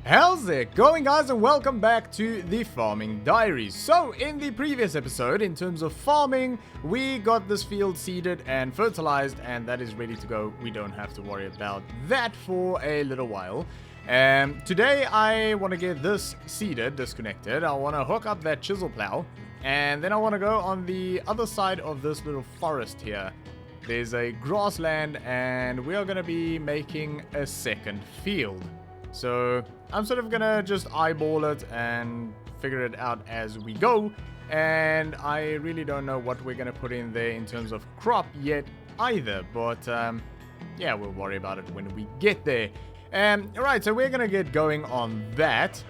How's it going, guys, and welcome back to the Farming Diaries. So in the previous episode, in terms of farming, we got this field seeded and fertilized, and that is ready to go. We don't have to worry about that for a little while. Today I want to get this seeded, disconnected. I want to hook up that chisel plow, and then I want to go on the other side of this little forest here. There's a grassland, and we are going to be making a second field. So I'm sort of gonna just eyeball it and figure it out as we go, and I really don't know what we're gonna put in there in terms of crop yet either, but yeah, we'll worry about it when we get there. Alright, so we're gonna get going on that.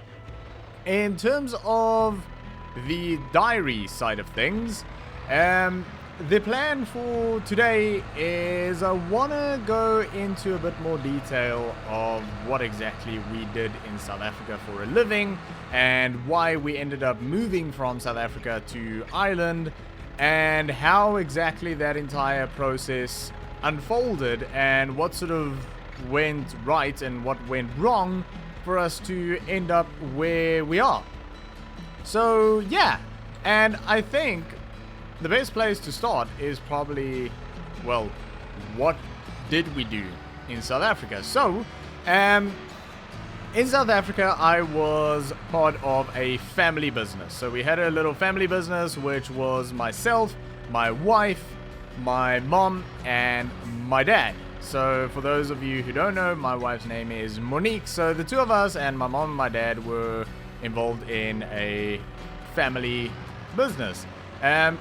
In terms of the diary side of things, the plan for today is I want to go into a bit more detail of what exactly we did in South Africa for a living and why we ended up moving from South Africa to Ireland and how exactly that entire process unfolded and what sort of went right and what went wrong for us to end up where we are. So yeah, and I think the best place to start is probably, well, what did we do in South Africa? So, in South Africa, I was part of a family business. So we had a little family business, which was myself, my wife, my mom, and my dad. So for those of you who don't know, my wife's name is Monique. So the two of us and my mom and my dad were involved in a family business.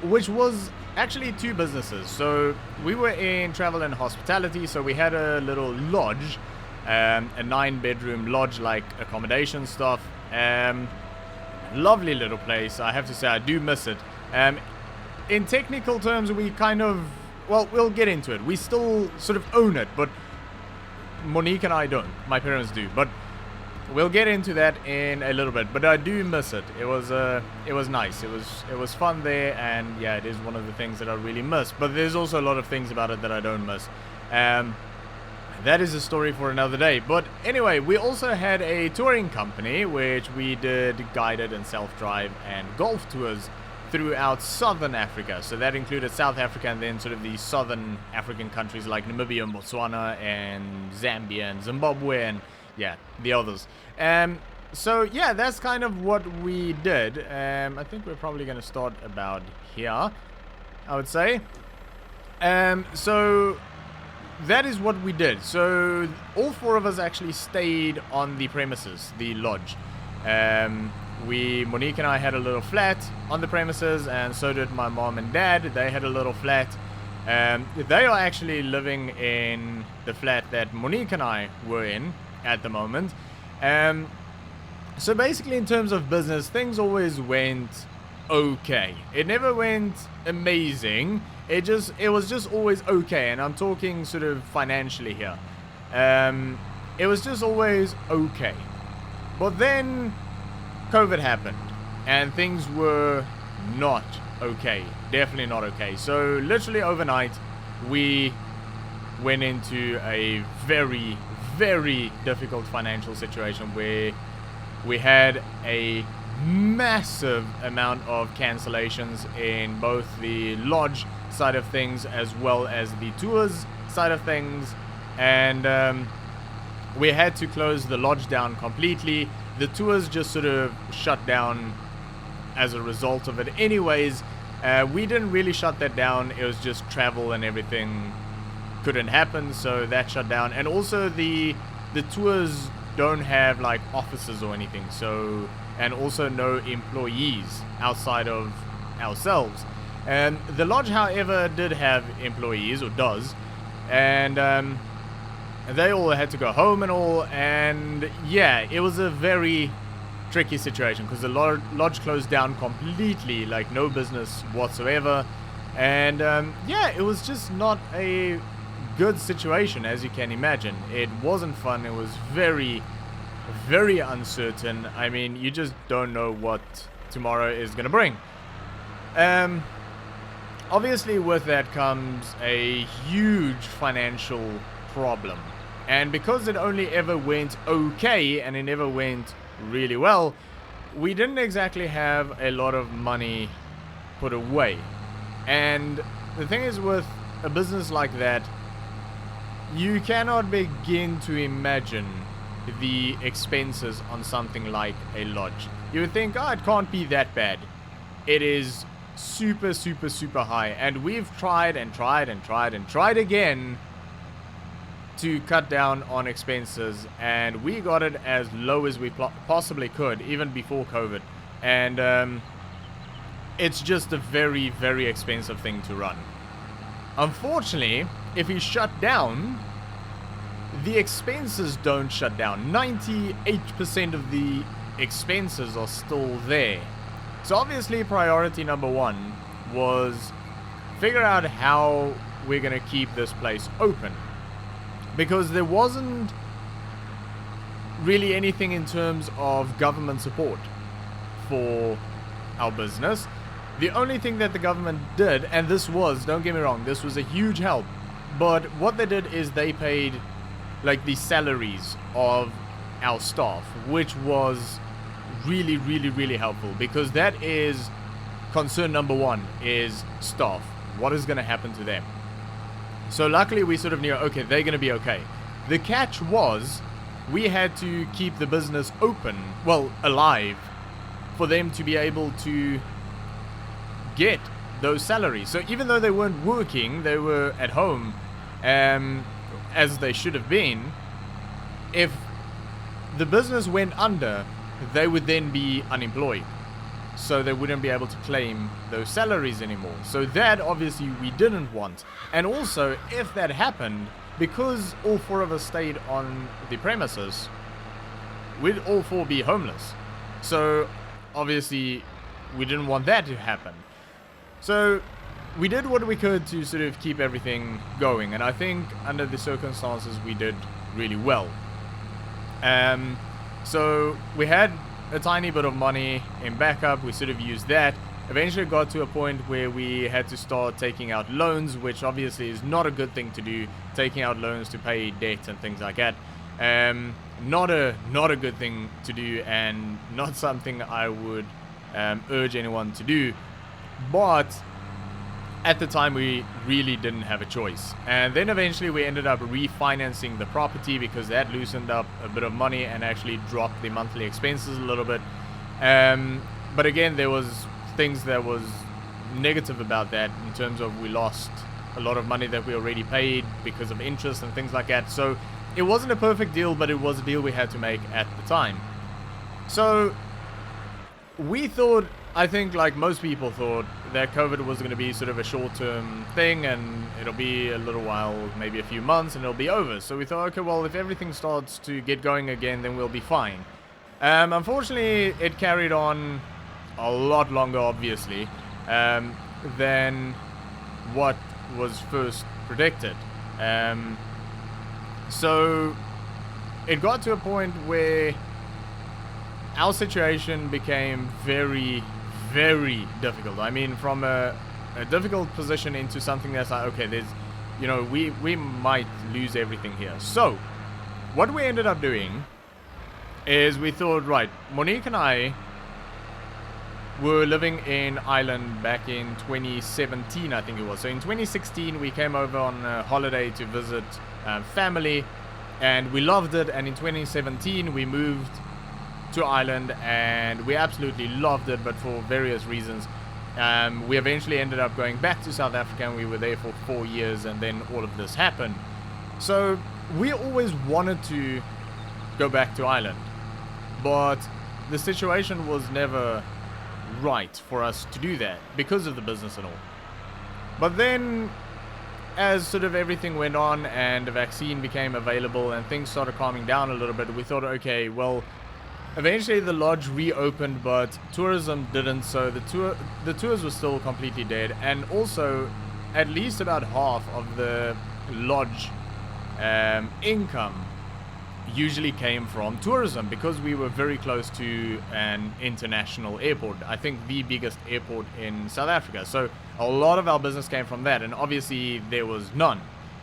Which was actually two businesses. So we were in travel and hospitality, so we had a little lodge, a 9-bedroom lodge, like accommodation stuff. Lovely little place, I have to say, I do miss it. In technical terms, we kind of, well, we'll get into it. We still sort of own it, but Monique and I don't. My parents do, but we'll get into that in a little bit, but I do miss it. It was nice. It was fun there, and yeah, it is one of the things that I really miss. But there's also a lot of things about it that I don't miss. That is a story for another day. But anyway, we also had a touring company, which we did guided and self-drive and golf tours throughout Southern Africa. So that included South Africa and then sort of the Southern African countries like Namibia, Botswana, and Zambia, and Zimbabwe, and yeah, the others. So yeah, that's kind of what we did. I think we're probably going to start about here, I would say. So that is what we did. So all four of us actually stayed on the premises, the lodge. Monique and I had a little flat on the premises, and so did my mom and dad. They had a little flat. They are actually living in the flat that Monique and I were in at the moment. So basically, in terms of business, things always went okay. It never went amazing. It was just always okay, and I'm talking sort of financially here. It was just always okay. But then COVID happened, and things were not okay. Definitely not okay. So literally overnight, we went into a very, very difficult financial situation where we had a massive amount of cancellations in both the lodge side of things as well as the tours side of things, and we had to close the lodge down completely. The tours just sort of shut down as a result of it. Anyways, we didn't really shut that down. It was just travel and everything couldn't happen, so that shut down. And also the tours don't have like offices or anything, so, and also no employees outside of ourselves. And the lodge, however, did have employees, or does, and they all had to go home and all, and yeah, it was a very tricky situation because the lodge closed down completely, like no business whatsoever, and yeah, it was just not a good situation, as you can imagine. It wasn't fun. It was very, very uncertain. I mean, you just don't know what tomorrow is going to bring. Obviously, with that comes a huge financial problem. And because it only ever went okay and it never went really well, we didn't exactly have a lot of money put away. And the thing is, with a business like that, you cannot begin to imagine the expenses on something like a lodge. You would think, oh, it can't be that bad. It is super, super, super high. And we've tried and tried and tried and tried again to cut down on expenses, and we got it as low as we possibly could, even before COVID. And it's just a very, very expensive thing to run. Unfortunately, if you shut down, the expenses don't shut down. 98% of the expenses are still there. So obviously priority number one was figure out how we're going to keep this place open. Because there wasn't really anything in terms of government support for our business. The only thing that the government did, and this was, don't get me wrong, this was a huge help, but what they did is they paid like the salaries of our staff, which was really, really, really helpful, because that is concern number one, is staff. What is going to happen to them? So luckily we sort of knew, okay, they're going to be okay. The catch was we had to keep the business open, well, alive, for them to be able to get those salaries. So even though they weren't working, they were at home, as they should have been. If the business went under, they would then be unemployed. So they wouldn't be able to claim those salaries anymore. So that obviously we didn't want. And also, if that happened, because all four of us stayed on the premises, we'd all four be homeless. So obviously we didn't want that to happen. So we did what we could to sort of keep everything going. And I think under the circumstances we did really well. So we had a tiny bit of money in backup. We sort of used that. Eventually got to a point where we had to start taking out loans, which obviously is not a good thing to do, taking out loans to pay debt and things like that. Not a good thing to do, and not something I would urge anyone to do. But at the time we really didn't have a choice. And then eventually we ended up refinancing the property, because that loosened up a bit of money and actually dropped the monthly expenses a little bit. But again, there was things that was negative about that, in terms of we lost a lot of money that we already paid because of interest and things like that. So it wasn't a perfect deal, but it was a deal we had to make at the time. So we thought, I think like most people thought, that COVID was going to be sort of a short-term thing, and it'll be a little while, maybe a few months, and it'll be over. So we thought, okay, well, if everything starts to get going again, then we'll be fine. Unfortunately, it carried on a lot longer, obviously, than what was first predicted. So it got to a point where our situation became very, very difficult. I mean, from a difficult position into something that's like, okay, there's, you know, we might lose everything here. So what we ended up doing is we thought, right, Monique and I were living in Ireland back in 2017, I think it was. So in 2016 we came over on a holiday to visit family, and we loved it. And in 2017 we moved to Ireland, and we absolutely loved it, but for various reasons we eventually ended up going back to South Africa, and we were there for 4 years, and then all of this happened. So we always wanted to go back to Ireland, but the situation was never right for us to do that because of the business and all. But then as sort of everything went on and the vaccine became available and things started calming down a little bit, we thought, okay, well, eventually the lodge reopened, but tourism didn't, so the tours were still completely dead. And also, at least about half of the lodge income usually came from tourism, because we were very close to an international airport. I think the biggest airport in South Africa. So a lot of our business came from that, and obviously there was none.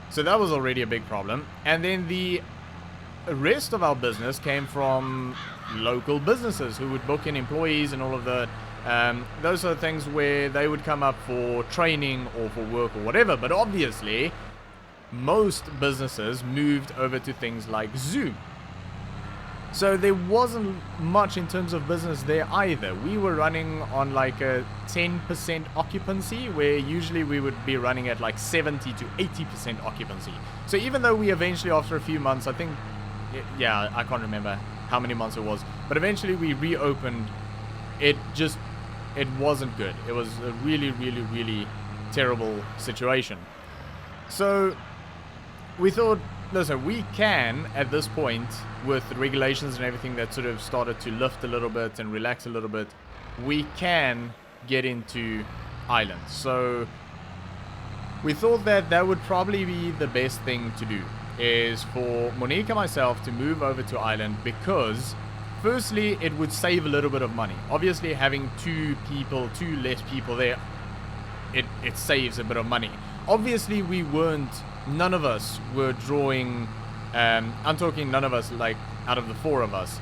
So that was already a big problem. And then the the rest of our business came from local businesses who would book in employees and all of the those are things where they would come up for training or for work or whatever. But obviously, most businesses moved over to things like Zoom. So there wasn't much in terms of business there either. We were running on like a 10% occupancy, where usually we would be running at like 70 to 80% occupancy. So even though we eventually, after a few months, I think, yeah, I can't remember how many months it was, but eventually we reopened, it wasn't good. It was a really, really, really terrible situation. So we thought, listen, we can, at this point, with the regulations and everything that sort of started to lift a little bit and relax a little bit, we can get into islands. So we thought that that would probably be the best thing to do, is for Monique and myself to move over to island, because firstly, it would save a little bit of money. Obviously, having two less people there, it saves a bit of money. Obviously, none of us were drawing, I'm talking none of us, like out of the four of us,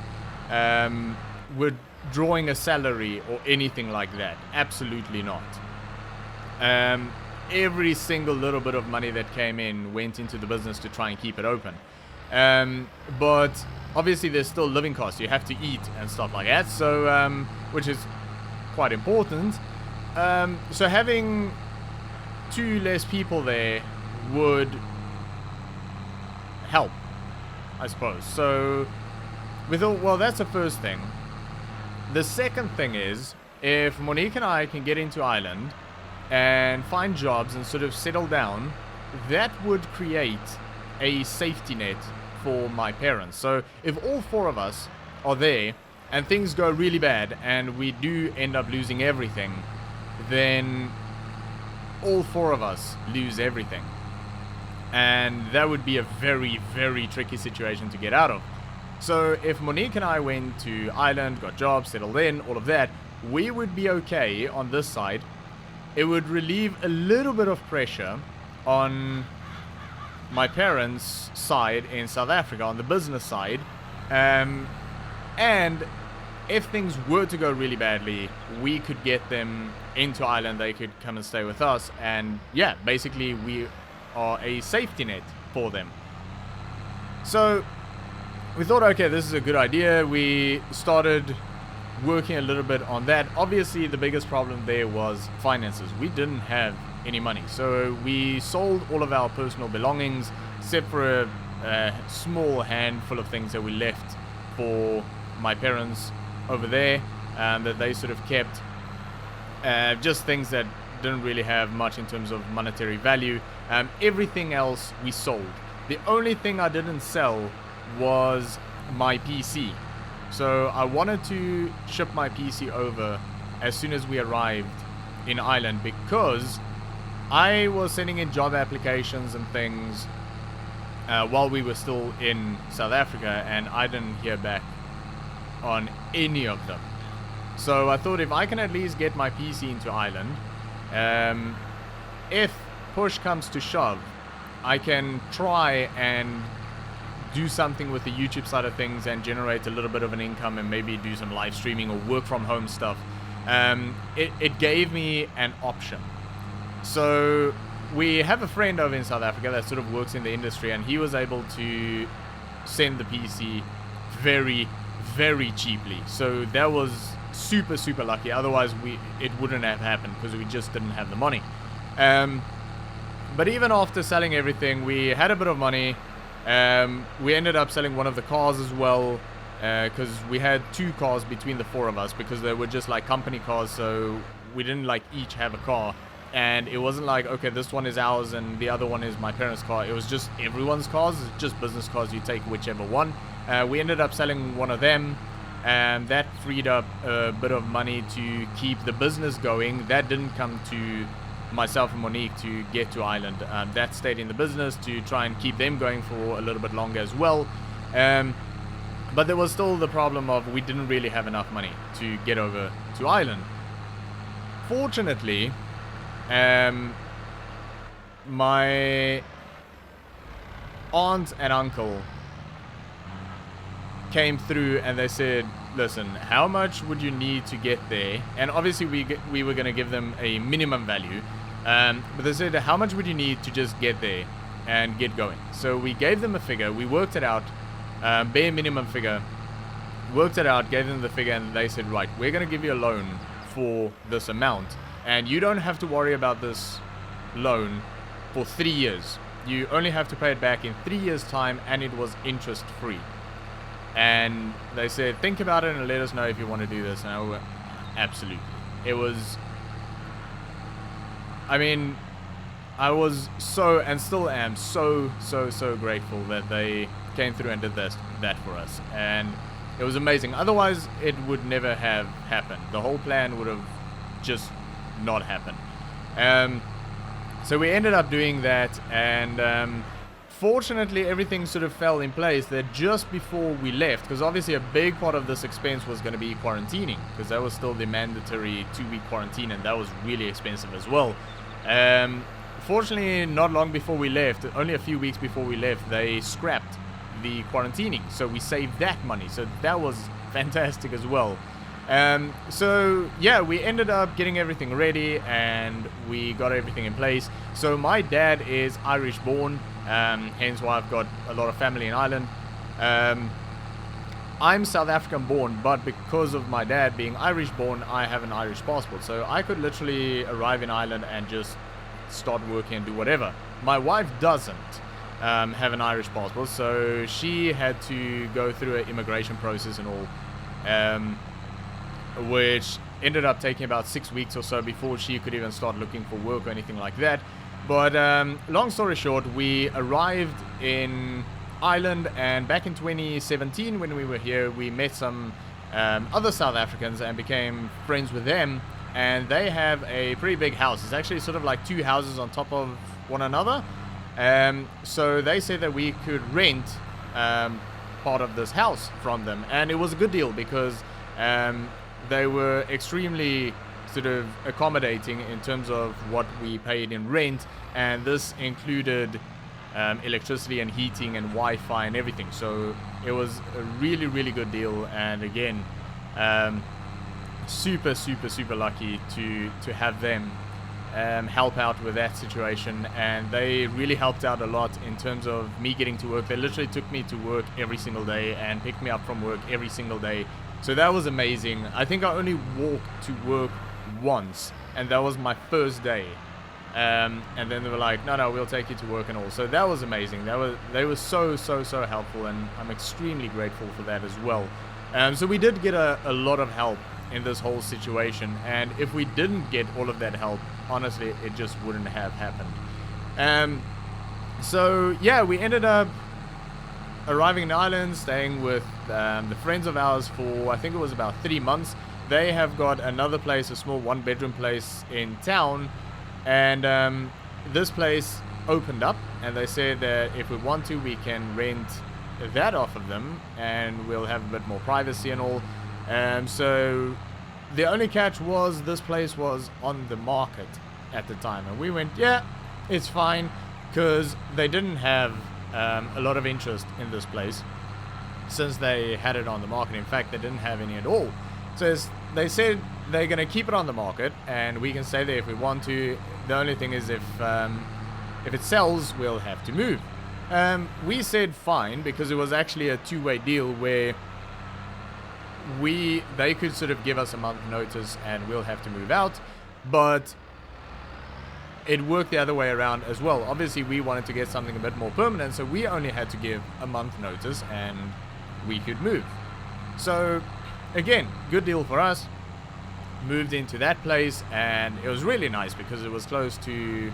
were drawing a salary or anything like that. Absolutely not. Every single little bit of money that came in went into the business to try and keep it open. But obviously there's still living costs. You have to eat and stuff like that, so which is quite important. So having two less people there would help, I suppose. So we thought, well, that's the first thing. The second thing is, if Monique and I can get into Ireland and find jobs and sort of settle down, that would create a safety net for my parents. So if all four of us are there and things go really bad and we do end up losing everything, then all four of us lose everything. And that would be a very, very tricky situation to get out of. So if Monique and I went to Ireland, got jobs, settled in, all of that, we would be okay on this side. It would relieve a little bit of pressure on my parents' side in South Africa, on the business side. And if things were to go really badly, we could get them into Ireland. They could come and stay with us. And yeah, basically we are a safety net for them. So we thought, okay, this is a good idea. We started working a little bit on that. Obviously, the biggest problem there was finances. We didn't have any money. So we sold all of our personal belongings, except for a small handful of things that we left for my parents over there, that they sort of kept. Just things that didn't really have much in terms of monetary value. Everything else we sold. The only thing I didn't sell was my PC. So I wanted to ship my PC over as soon as we arrived in Ireland, because I was sending in job applications and things while we were still in South Africa, and I didn't hear back on any of them. So I thought, if I can at least get my PC into Ireland, if push comes to shove, I can try and do something with the YouTube side of things and generate a little bit of an income and maybe do some live streaming or work from home stuff. It gave me an option. So we have a friend over in South Africa that sort of works in the industry, and he was able to send the PC very, very cheaply. So that was super, super lucky. Otherwise it wouldn't have happened, because we just didn't have the money. But even after selling everything, we had a bit of money. We ended up selling one of the cars as well, because we had two cars between the four of us, because they were just like company cars, so we didn't like each have a car. And it wasn't like, okay, this one is ours and the other one is my parents' car. It was just everyone's cars. It's just business cars. You take whichever one. We ended up selling one of them, and that freed up a bit of money to keep the business going. That didn't come to myself and Monique to get to Ireland. That stayed in the business to try and keep them going for a little bit longer as well. But there was still the problem of we didn't really have enough money to get over to Ireland. Fortunately, my aunt and uncle came through and they said, listen, how much would you need to get there? And obviously we were going to give them a minimum value, but they said, how much would you need to just get there and get going? So we gave them a figure, we worked it out, bare minimum figure, worked it out, gave them the figure, and they said, right, we're going to give you a loan for this amount, and you don't have to worry about this loan for 3 years. You only have to pay it back in 3 years time, and it was interest free. And they said, think about it and let us know if you want to do this. And I went, absolutely. It was, I mean, I was so, and still am, so grateful that they came through and did that for us. And it was amazing. Otherwise, it would never have happened. The whole plan would have just not happened. So we ended up doing that, and fortunately everything sort of fell in place that just before we left, because obviously a big part of this expense was going to be quarantining, because that was still the mandatory 2-week quarantine, and that was really expensive as well. Fortunately, not long before we left, only a few weeks before we left, they scrapped the quarantining, so we saved that money, so that was fantastic as well. So yeah, we ended up getting everything ready and we got everything in place. So my dad is Irish born, hence why I've got a lot of family in Ireland. I'm South African born, but because of my dad being Irish born, I have an Irish passport. So I could literally arrive in Ireland and just start working and do whatever. My wife doesn't have an Irish passport, so she had to go through an immigration process and all. Which ended up taking about 6 weeks or so before she could even start looking for work or anything like that. But long story short, we arrived in Ireland, and back in 2017 when we were here, we met some other South Africans and became friends with them, and they have a pretty big house. It's actually sort of like 2 houses on top of one another. So they said that we could rent part of this house from them, and it was a good deal because they were extremely sort of accommodating in terms of what we paid in rent, and this included electricity and heating and Wi-Fi and everything. So it was a really good deal, and again, super lucky to have them help out with that situation, and they really helped out a lot in terms of me getting to work. They literally took me to work every single day and picked me up from work every single day. So that was amazing. I think I only walked to work once, and that was my first day. And then they were like, no, we'll take you to work and all. So that was amazing. They were so helpful, and I'm extremely grateful for that as well. So we did get a lot of help in this whole situation, and if we didn't get all of that help, honestly, it just wouldn't have happened. So yeah, we ended up arriving in Ireland, staying with the friends of ours for, I think it was about 3 months. They have got another place, a small 1-bedroom place in town, and this place opened up, and they said that if we want to, we can rent that off of them, and we'll have a bit more privacy and all. So the only catch was this place was on the market at the time, and we went, yeah, it's fine, because they didn't have a lot of interest in this place since they had it on the market. In fact, they didn't have any at all. So they said they're going to keep it on the market, and we can stay there if we want to. The only thing is if it sells, we'll have to move. We said fine, because it was actually a 2-way deal where they could sort of give us a month notice and we'll have to move out, but it worked the other way around as well. Obviously, we wanted to get something a bit more permanent, so we only had to give a month notice and we could move. So again, good deal for us. Moved into that place, and it was really nice because it was close to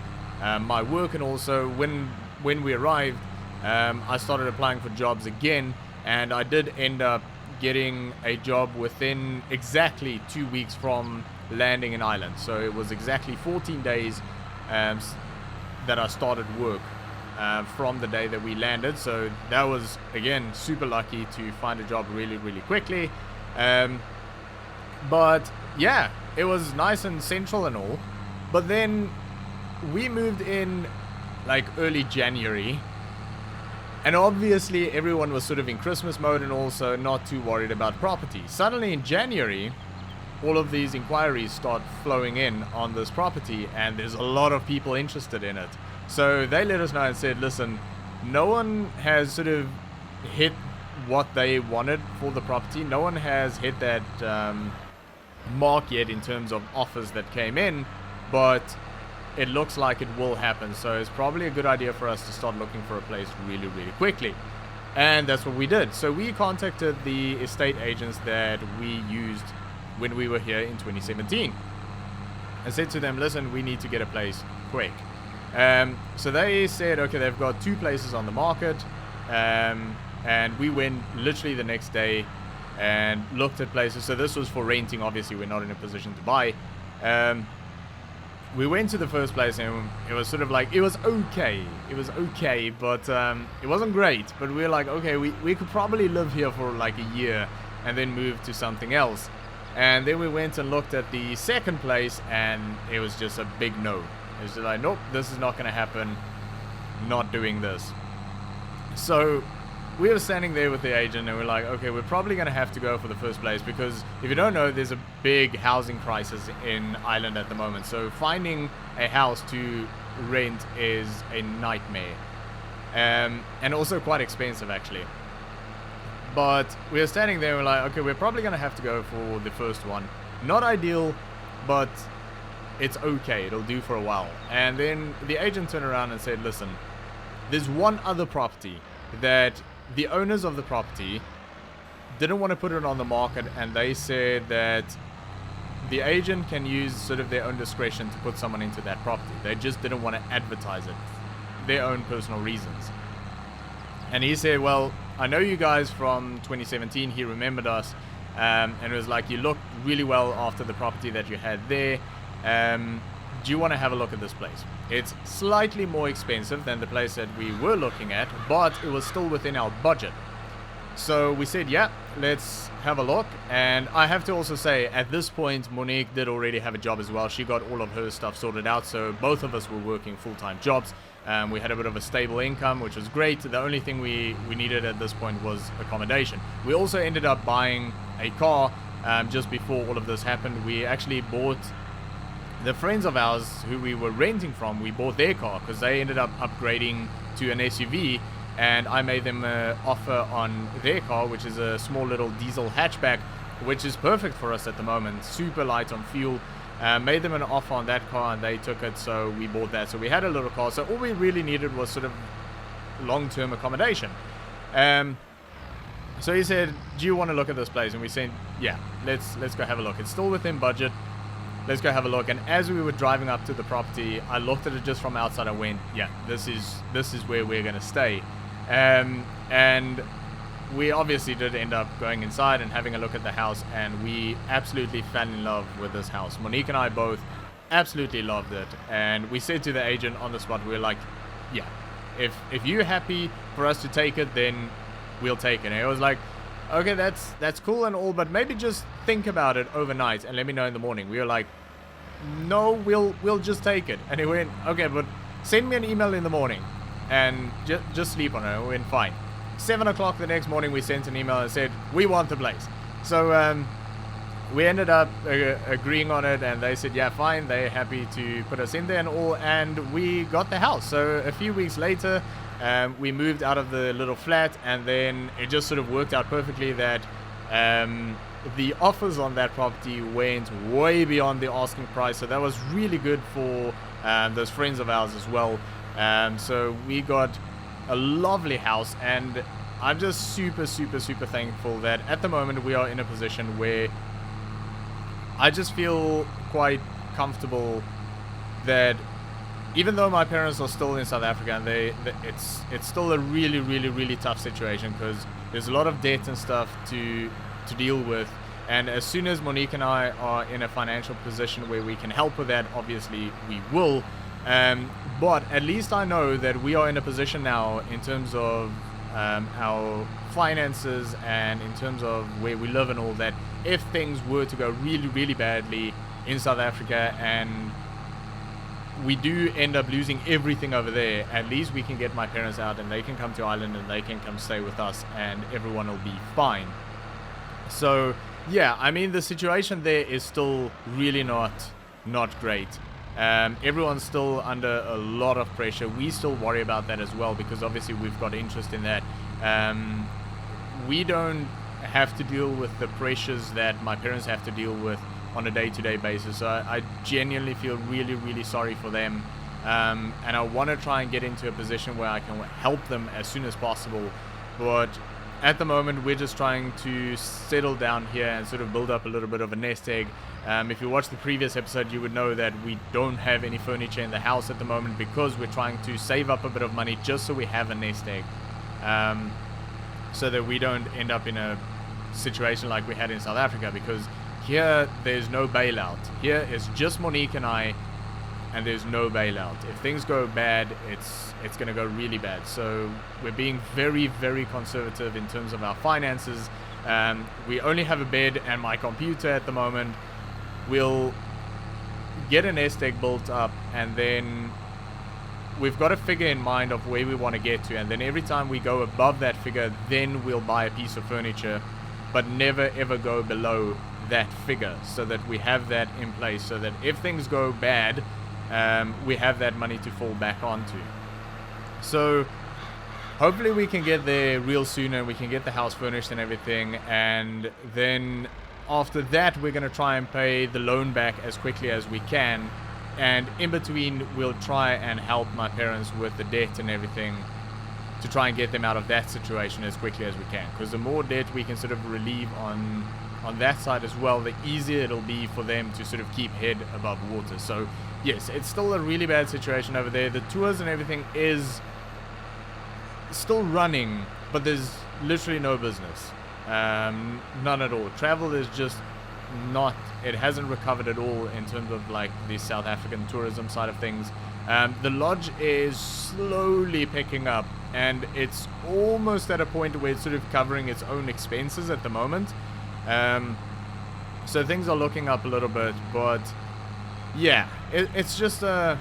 my work, and also when we arrived, I started applying for jobs again, and I did end up getting a job within exactly 2 weeks from landing in Ireland. So it was exactly 14 days that I started work from the day that we landed. So that was, again, super lucky to find a job really quickly. But yeah, it was nice and central and all. But then we moved in like early January, And obviously everyone was sort of in Christmas mode and also not too worried about property. Suddenly in January, all of these inquiries start flowing in on this property, and there's a lot of people interested in it. So they let us know and said, listen, no one has sort of hit what they wanted for the property. No one has hit that mark yet in terms of offers that came in, but it looks like it will happen. So it's probably a good idea for us to start looking for a place really, really quickly. And that's what we did. So we contacted the estate agents that we used when we were here in 2017. I said to them, listen, we need to get a place quick. So they said, okay, they've got 2 places on the market. And we went literally the next day and looked at places. So this was for renting. Obviously, we're not in a position to buy. We went to the first place and it was sort of like, it was okay. It was okay, but it wasn't great. But we were like, okay, we could probably live here for like a year and then move to something else. And then we went and looked at the second place and it was just a big no. It was just like, nope, this is not going to happen. Not doing this. So we were standing there with the agent and we're like, okay, we're probably going to have to go for the first place, because if you don't know, there's a big housing crisis in Ireland at the moment. So finding a house to rent is a nightmare. And also quite expensive, actually. But we were standing there and we're like, okay, we're probably going to have to go for the first one. Not ideal, but it's okay. It'll do for a while. And then the agent turned around and said, listen, there's one other property that the owners of the property didn't want to put it on the market, and they said that the agent can use sort of their own discretion to put someone into that property. They just didn't want to advertise it. Their own personal reasons. And he said, well, I know you guys from 2017. He remembered us. And it was like, you looked really well after the property that you had there. Do you want to have a look at this place? It's slightly more expensive than the place that we were looking at, but it was still within our budget. So we said, yeah, let's have a look. And I have to also say, at this point, Monique did already have a job as well. She got all of her stuff sorted out. So both of us were working full-time jobs. We had a bit of a stable income, which was great. The only thing we needed at this point was accommodation. We also ended up buying a car just before all of this happened. We actually bought the friends of ours who we were renting from. We bought their car because they ended up upgrading to an SUV, and I made them an offer on their car, which is a small little diesel hatchback, which is perfect for us at the moment. Super light on fuel. Made them an offer on that car and they took it, so we bought that. So we had a little car, so all we really needed was sort of long-term accommodation. So he said, do you want to look at this place? And we said, yeah, let's go have a look. It's still within budget. Let's go have a look. And as we were driving up to the property, I looked at it just from outside. I went, yeah, this is where we're going to stay. And we obviously did end up going inside and having a look at the house, and we absolutely fell in love with this house. Monique and I both absolutely loved it. And we said to the agent on the spot, we were like, yeah, if you're happy for us to take it, then we'll take it. And it was like, okay, that's cool and all, but maybe just think about it overnight and let me know in the morning. We were like, no, we'll just take it. And he went, okay, but send me an email in the morning and just sleep on it. And we went, fine. 7 o'clock the next morning, we sent an email and said, we want the place. So we ended up agreeing on it, and they said, yeah, fine. They're happy to put us in there and all, and we got the house. So a few weeks later, we moved out of the little flat, and then it just sort of worked out perfectly that the offers on that property went way beyond the asking price. So that was really good for those friends of ours as well. So we got a lovely house, and I'm just super thankful that at the moment we are in a position where I just feel quite comfortable that even though my parents are still in South Africa, and it's still a really tough situation because there's a lot of debt and stuff to deal with. And as soon as Monique and I are in a financial position where we can help with that, obviously we will. But at least I know that we are in a position now in terms of our finances and in terms of where we live and all that. If things were to go really badly in South Africa and we do end up losing everything over there, at least we can get my parents out and they can come to Ireland and they can come stay with us and everyone will be fine. So yeah, I mean, the situation there is still really not great. Everyone's still under a lot of pressure. We still worry about that as well because obviously we've got interest in that. We don't have to deal with the pressures that my parents have to deal with on a day-to-day basis. So I genuinely feel really sorry for them. And I want to try and get into a position where I can help them as soon as possible. But at the moment, we're just trying to settle down here and sort of build up a little bit of a nest egg. If you watched the previous episode, you would know that we don't have any furniture in the house at the moment because we're trying to save up a bit of money just so we have a nest egg. So that we don't end up in a situation like we had in South Africa, because here there's no bailout. Here it's just Monique and I, and there's no bailout. If things go bad, it's going to go really bad. So we're being very conservative in terms of our finances. We only have a bed and my computer at the moment. We'll get a nest egg built up, and then we've got a figure in mind of where we want to get to, and then every time we go above that figure, then we'll buy a piece of furniture, but never ever go below that figure, so that we have that in place, so that if things go bad, we have that money to fall back onto. So hopefully we can get there real soon and we can get the house furnished and everything, and then after that we're going to try and pay the loan back as quickly as we can. And in between, we'll try and help my parents with the debt and everything to try and get them out of that situation as quickly as we can. Because the more debt we can sort of relieve on that side as well, the easier it'll be for them to sort of keep head above water. So yes, it's still a really bad situation over there. The tours and everything is still running, but there's literally no business. None at all. Travel is just not, it hasn't recovered at all in terms of like the South African tourism side of things. The lodge is slowly picking up, and it's almost at a point where it's sort of covering its own expenses at the moment. So things are looking up a little bit, but yeah, it's just the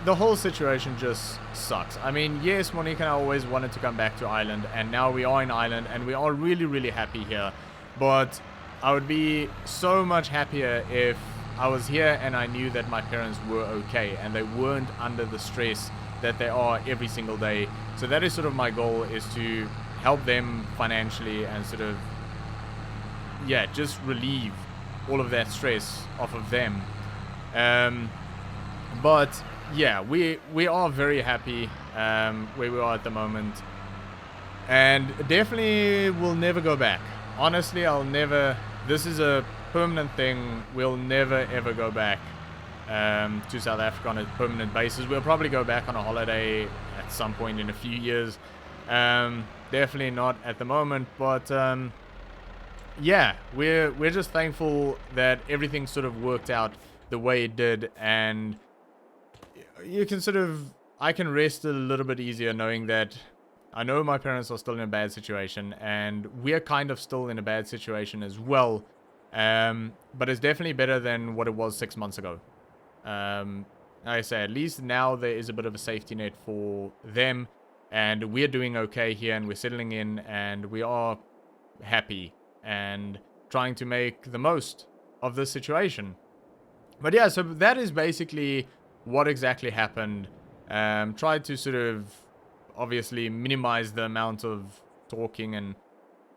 whole situation just sucks. I mean, yes, Monique and I always wanted to come back to Ireland, and now we are in Ireland and we are really happy here, but I would be so much happier if I was here and I knew that my parents were okay and they weren't under the stress that they are every single day. So that is sort of my goal, is to help them financially and sort of, yeah, just relieve all of that stress off of them. But yeah, we are very happy where we are at the moment, and definitely will never go back. Honestly, this is a permanent thing. We'll never ever go back to South Africa on a permanent basis. We'll probably go back on a holiday at some point in a few years. Definitely not at the moment, but yeah, we're just thankful that everything sort of worked out the way it did, and you can I can rest a little bit easier knowing that I know my parents are still in a bad situation, and we're kind of still in a bad situation as well. But it's definitely better than what it was 6 months ago. Like I say, at least now there is a bit of a safety net for them, and we're doing okay here, and we're settling in, and we are happy and trying to make the most of this situation. But yeah, so that is basically what exactly happened. Tried to sort of obviously minimize the amount of talking and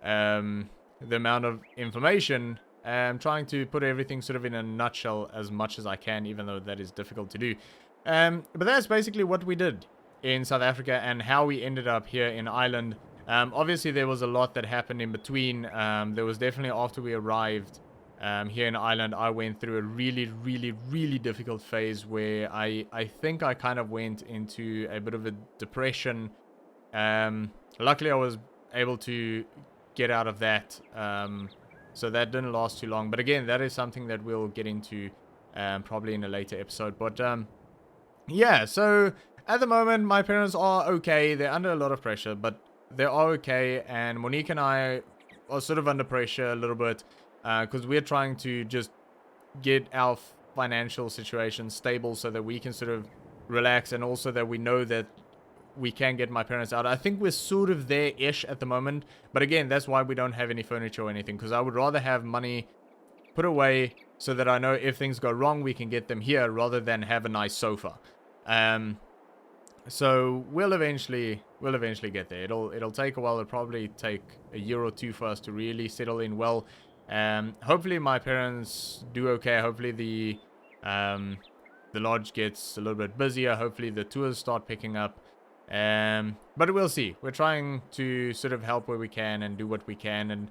the amount of information. Trying to put everything sort of in a nutshell as much as I can, even though that is difficult to do. But that's basically what we did in South Africa and how we ended up here in Ireland. Obviously, there was a lot that happened in between. There was definitely, after we arrived here in Ireland, I went through a really difficult phase where I think I kind of went into a bit of a depression. Luckily, I was able to get out of that. So that didn't last too long. But again, that is something that we'll get into probably in a later episode. But yeah, so at the moment, my parents are okay. They're under a lot of pressure, but they are okay. And Monique and I are sort of under pressure a little bit because we're trying to just get our financial situation stable so that we can sort of relax, and also that we know that we can get my parents out. I think we're sort of there-ish at the moment, but again, that's why we don't have any furniture or anything, because I would rather have money put away so that I know if things go wrong, we can get them here rather than have a nice sofa. So we'll eventually get there. It'll take a while. It'll probably take a year or two for us to really settle in well. Hopefully my parents do okay. Hopefully the lodge gets a little bit busier. Hopefully the tours start picking up. But we'll see. We're trying to sort of help where we can and do what we can. And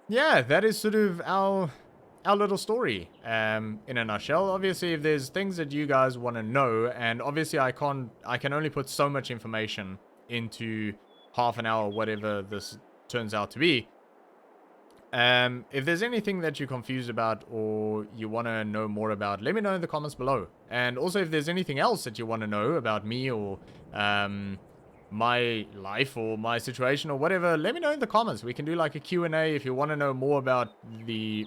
yeah, that is sort of our little story in a nutshell. Obviously, if there's things that you guys want to know, and obviously I can only put so much information into half an hour, whatever this turns out to be. If there's anything that you're confused about or you want to know more about, let me know in the comments below. And also, if there's anything else that you want to know about me or my life or my situation or whatever, let me know in the comments. We can do like a Q&A if you want to know more about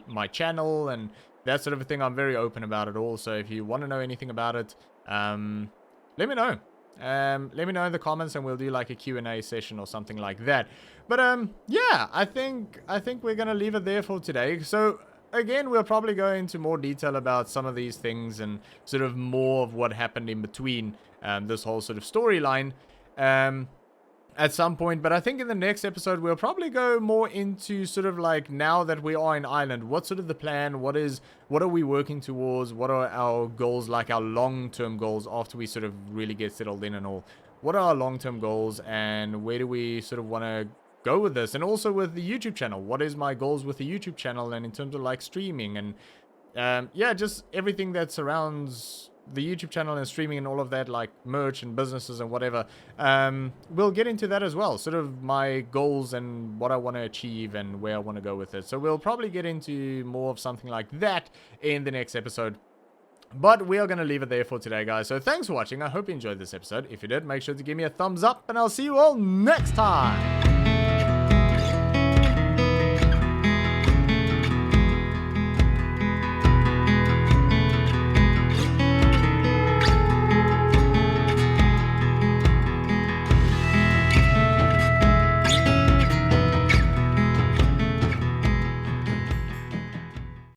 my channel and that sort of a thing. I'm very open about it all. So if you want to know anything about it, let me know. Let me know in the comments and we'll do like a Q&A session or something like that. But yeah, I think we're gonna leave it there for today. So again, we'll probably go into more detail about some of these things and sort of more of what happened in between this whole sort of storyline at some point. But I think in the next episode we'll probably go more into sort of like, now that we are in Ireland, what's sort of the plan, what are we working towards, what are our goals, like our long-term goals after we sort of really get settled in and all. What are our long-term goals and where do we sort of want to go with this? And also with the YouTube channel, what is my goals with the YouTube channel and in terms of like streaming and yeah, just everything that surrounds the YouTube channel and streaming and all of that, like merch and businesses and whatever. We'll get into that as well, sort of my goals and what I want to achieve and where I want to go with it. So we'll probably get into more of something like that in the next episode. But we are going to leave it there for today, guys. So thanks for watching. I hope you enjoyed this episode. If you did, make sure to give me a thumbs up and I'll see you all next time.